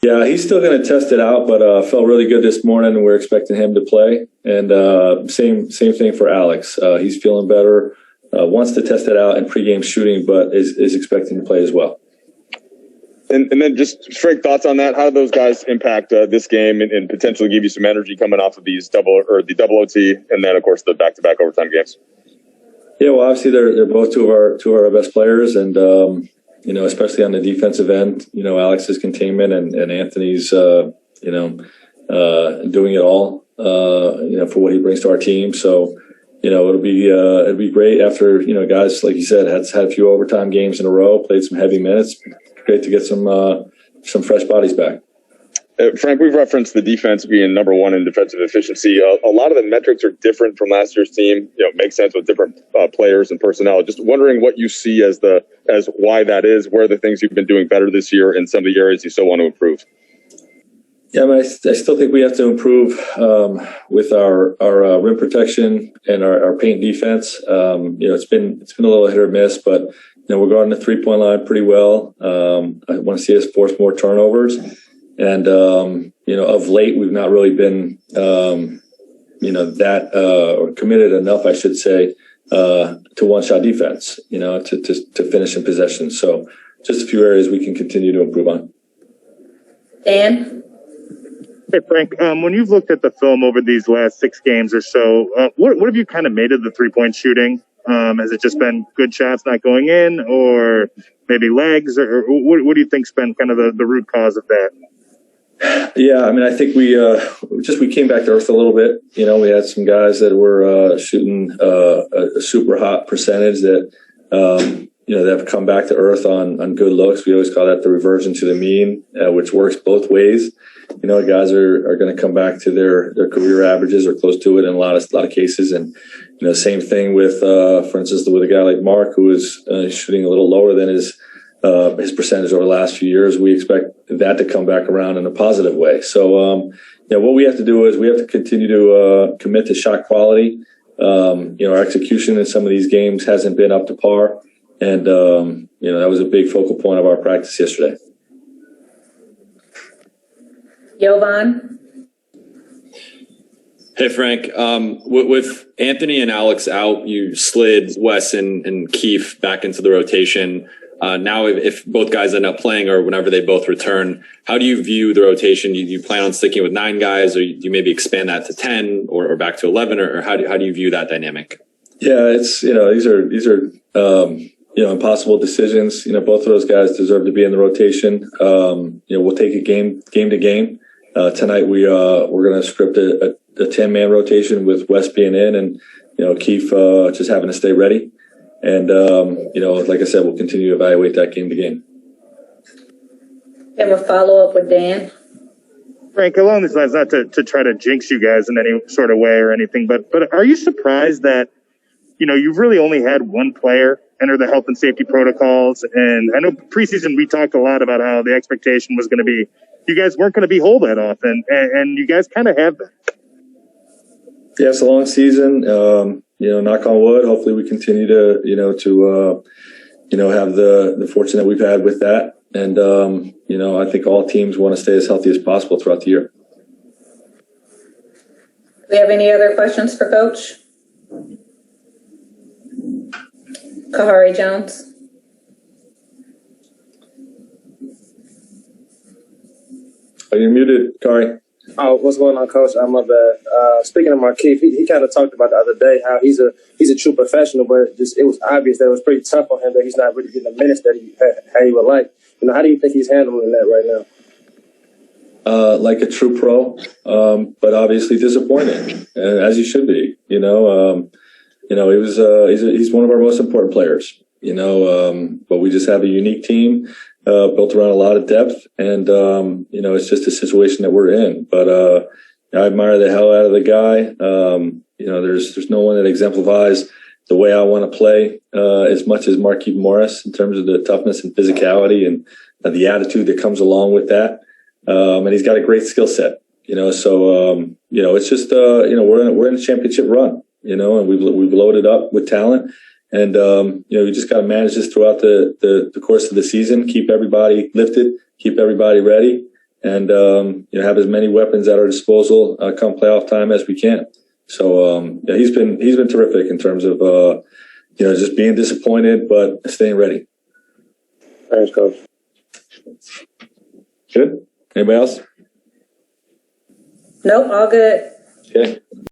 Yeah, he's still going to test it out, but felt really good this morning, and we're expecting him to play. And same thing for Alex. He's feeling better, wants to test it out in pregame shooting, but is expecting to play as well. And then just Frank, thoughts on that? How do those guys impact this game and potentially give you some energy coming off of these the double OT and then of course the back-to-back overtime games? Yeah, well, obviously they're both two of our best players, and especially on the defensive end, Alex's containment and Anthony's doing it all for what he brings to our team. So it'll be great after guys like you said had a few overtime games in a row, played some heavy minutes. Great to get some fresh bodies back. Frank, we've referenced the defense being number one in defensive efficiency. A lot of the metrics are different from last year's team. Makes sense with different players and personnel. Just wondering what you see as why that is. Where are the things you've been doing better this year, and some of the areas you still want to improve? Yeah, I still think we have to improve with our rim protection and our paint defense. It's been a little hit or miss, but we're guarding the 3-point line pretty well. I want to see us force more turnovers. And, of late, we've not really been, or committed enough, I should say, to one-shot defense, to finish in possession. So just a few areas we can continue to improve on. Dan? Hey, Frank, when you've looked at the film over these last 6 games or so, what have you kind of made of the three-point shooting? Has it just been good shots not going in, or maybe legs, or what do you think's been kind of the root cause of that? Yeah, I think we came back to earth a little bit. We had some guys that were shooting a super hot percentage that that have come back to earth on good looks. We always call that the reversion to the mean, which works both ways. Guys are going to come back to their career averages or close to it in a lot of cases. And same thing with, for instance, with a guy like Mark, who is shooting a little lower than his percentage over the last few years. We expect that to come back around in a positive way. So, what we have to do is we have to continue to commit to shot quality. Our execution in some of these games hasn't been up to par, and that was a big focal point of our practice yesterday. Jovan? Hey, Frank. With Anthony and Alex out, you slid Wes and Keefe back into the rotation. Now, if both guys end up playing or whenever they both return, how do you view the rotation? Do you plan on sticking with 9 guys, or do you maybe expand that to 10 or back to 11, or how do you view that dynamic? Yeah, it's these are impossible decisions. Both of those guys deserve to be in the rotation. We'll take it game to game. Tonight we're going to script a 10-man rotation with Wes being in and Keefe just having to stay ready. And, like I said, we'll continue to evaluate that game to game. We have a follow-up with Dan. Frank, along these lines, not to try to jinx you guys in any sort of way or anything, but are you surprised that, you've really only had one player enter the health and safety protocols? And I know preseason we talked a lot about how the expectation was going to be you guys weren't going to be whole that often, and you guys kind of have that. Yeah, it's a long season. Knock on wood. Hopefully, we continue to have the fortune that we've had with that. And I think all teams want to stay as healthy as possible throughout the year. Do we have any other questions for Coach? Kahari Jones. Are you muted, Kari? Oh, what's going on, Coach? I'm my bad. Speaking of Markeith, he kind of talked about the other day how he's a true professional, but it was obvious that it was pretty tough on him that he's not really getting the minutes that he would like. How do you think he's handling that right now? Like a true pro, but obviously disappointing, as he should be. He's one of our most important players. But we just have a unique team. Built around a lot of depth, and it's just a situation that we're in. But I admire the hell out of the guy. There's no one that exemplifies the way I want to play as much as Markieff Morris in terms of the toughness and physicality and the attitude that comes along with that. And he's got a great skill set. So it's just we're in a championship run. And we've loaded up with talent. And, we just got to manage this throughout the course of the season, keep everybody lifted, keep everybody ready. and have as many weapons at our disposal come playoff time as we can. So he's been terrific in terms of just being disappointed but staying ready. Thanks, Coach. Good. Anybody else? Nope, all good. Okay.